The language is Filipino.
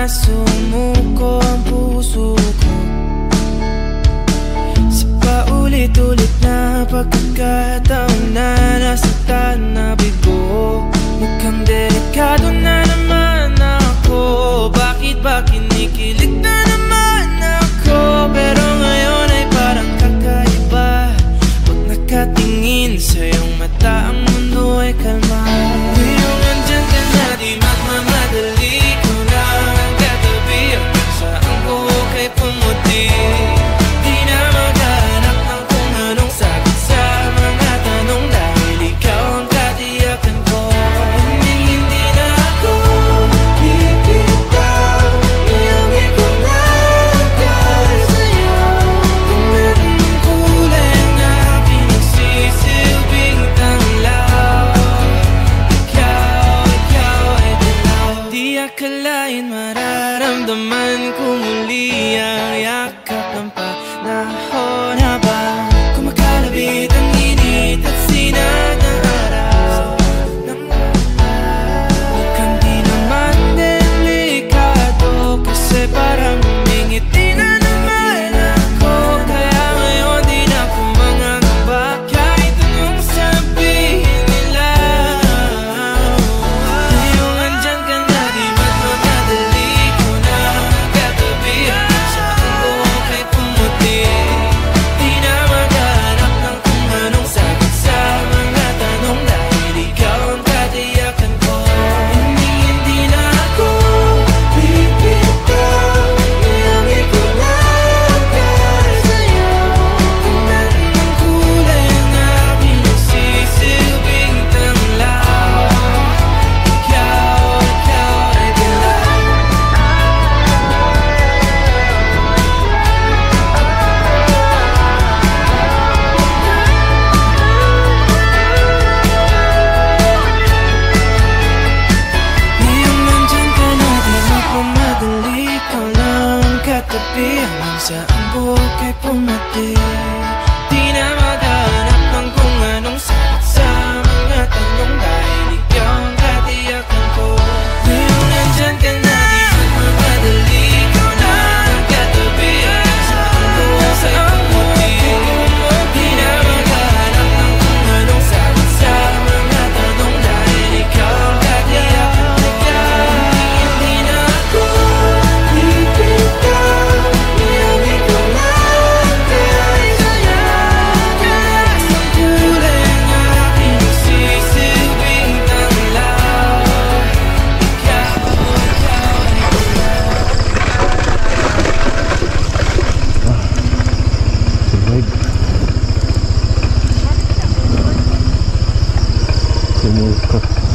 sumuko ang puso ko sa paulit-ulit na pagkakataon na nasaktan na bigo. Mukhang delikado na naman ako. Bakit ba kinikilig na naman ako? Pero ngayon ay parang kakaiba. Pag nakatingin sa iyong mata, ang mundo ay kalma. Ngayong andyan ka na, di magmamadali ko na ang katabi. Saan ko kay pumuti? Di na maghanap ng kung anong sagot sa mga tanong, dahil ikaw ang katiyakan ko. Hindi na ako bibitaw. Iyong ikaw na dahil sa'yo. Tingnan mong kulay ang aking nagsisilbing tanglaw. Ikaw ay dilaw. Di akalain mararamdaman ko muli ang yakap ng panahon habang kumakalabit ang init at sinag ng araw. Mukhang di naman delikado kasi parang humingiti na naman ako. Kaya ngayon di na ako mangangamba kahit anong sabihin nila. Ngayong andyan ka na, di magmamadali ko na katabi. Saan ko kay pumuti? Di na maghanap ng kung anong sagot sa mga tanong, dahil ikaw ang katiyakan ko. Hindi na ako bibitaw. Iyong ikaw na dahil sa'yo. Tingnan mong kulay ang aking nagsisilbing tanglaw. Ikaw ay dilaw. Ngayong nandyan ka na, di magmamadali ko lang katabi. Hanggang sa ang buhok ay pumati. Di na maghanap ng kung anong sagot sa mga tanong, dahil ikaw ang katiyakan ko. Ngayong nandyan ka na, di magmamadali ko lang katabi. Hanggang sa ang buhok ay pumati. Di na maghanap ng kung anong sagot sa mga tanong, dahil ikaw ang katiyakan ko. Hindi na ako bibitaw. Iyong ikaw na dahil sa'yo. Taas ng kulay ang aking nagsisilbing tanglaw. Ikaw Survive. Sumukat.